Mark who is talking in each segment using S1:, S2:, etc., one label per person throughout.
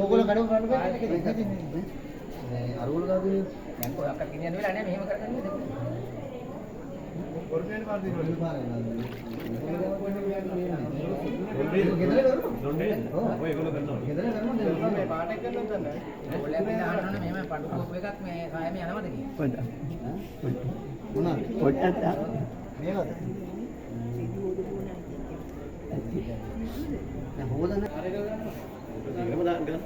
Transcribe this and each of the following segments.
S1: ඕගොල්ලෝ කඩව ගන්න අරවල ගාවේ දැන් කොහොක්ක ගෙනියන්න වෙලා නැහැ මෙහෙම කරගන්නේ දෙන්න. ඔරිජිනල් පාර දිනවල පාරේ නේද? ඔය ඒගොල්ලෝ කරනවා. ගෙදර කරනවා මේ පාට එක කරනවා තමයි. ඕගොල්ලෝ මේ දාන්න මෙහෙම පඩු කෝප් එකක් මේ සායම යනවද කියන්නේ? පොඩ්ඩක්. මොනවාද? පොඩ්ඩක් මේකද? දැන් හොදන්න අරගෙන ගන්න. දාන්න ගන්න.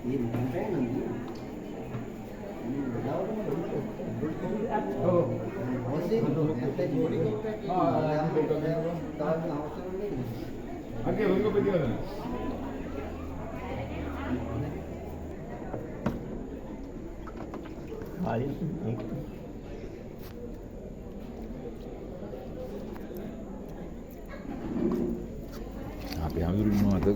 S1: ये नहीं है ना ओ ओसे ऐसे जोड़ी हां आगे उनको पे दिया ना खाली आप यहां भी नो आता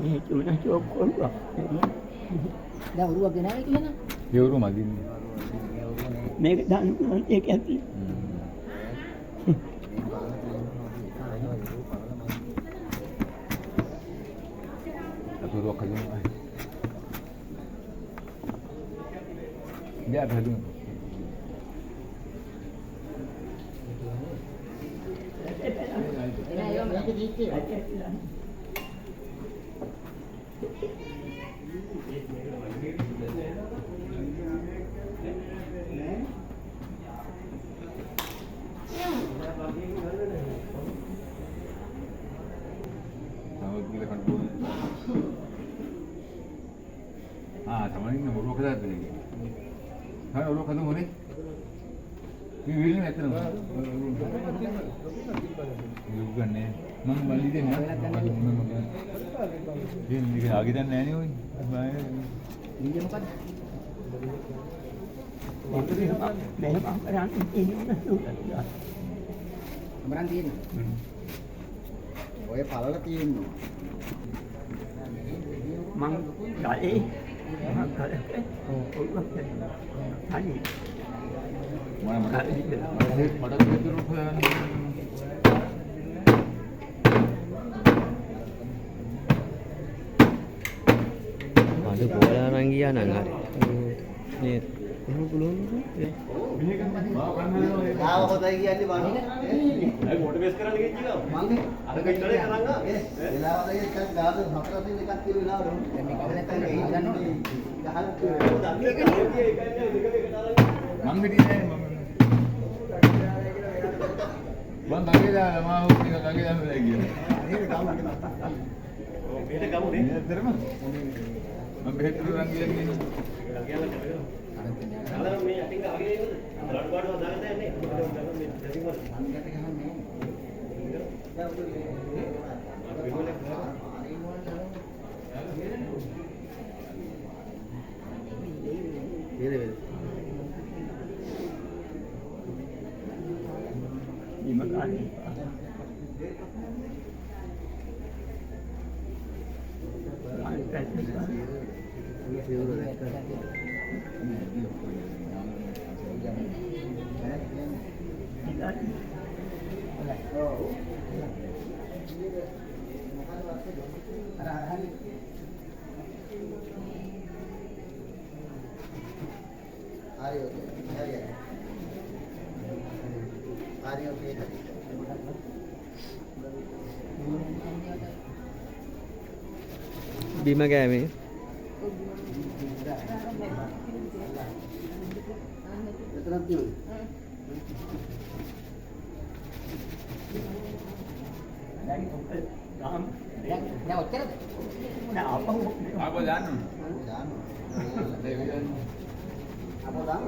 S2: ini cuma cukup kok.
S1: Dah uruan ke naik ke sana?
S3: Dia urus magi ni.
S2: Mereka dah nak cek hati.
S3: Aku urus kerja ni. Dia ada dulu. Ah, sama ni nak urut kerja tu lagi. Kan urut kerja mana? Ni wil ni tu. Bukan ni. Mang balik dia ni. Dia ni lagi dah ni ni.
S1: Ini apa?
S2: Memang orang ini
S1: Berhenti ni. ඔය පළල තියෙනවා.
S2: මං ගලේ මං ගලේ හරි
S3: මට පිටුරු හොයන්න
S4: අද බෝලා නම් ගියා නම් හරි නේද එහෙම පුළුවන්
S1: ආව හොදයි කියන්නේ බලන්න.
S5: අය මොටිවේට් කරන්න ගිහින්
S1: මං
S5: අර කච්චලේ කරන්න
S1: වෙලාවද එකක් ගාද හතර දින එකක් කියලා වෙලාවද දැන් මේ කවදාවත් ගහන්න ඕනේ.
S3: මං හිටියේ නෑ මං ගගේලා මා හොත් එක ගගේලා මෙලා ගියා.
S1: ඒක ගමු.
S5: ඔව් මේක ගමුනේ.
S3: ඇත්තටම මම බෙහෙත් දුරන් ගියන්නේ.
S5: අර මේ අටින් ආගේ නේද? රඩ් බාඩුව දාගෙන යන්නේ. මේ දැසින් වල.
S1: මංගට ගහන්නේ.
S2: Lima kali.
S4: බිම ගෑමේ
S1: දැන් ඔච්චරද?
S2: Nah, apa?
S3: ආපහු දාන්න.
S1: දාන්න.
S3: දාන්න.
S1: අපෝ දාන්න.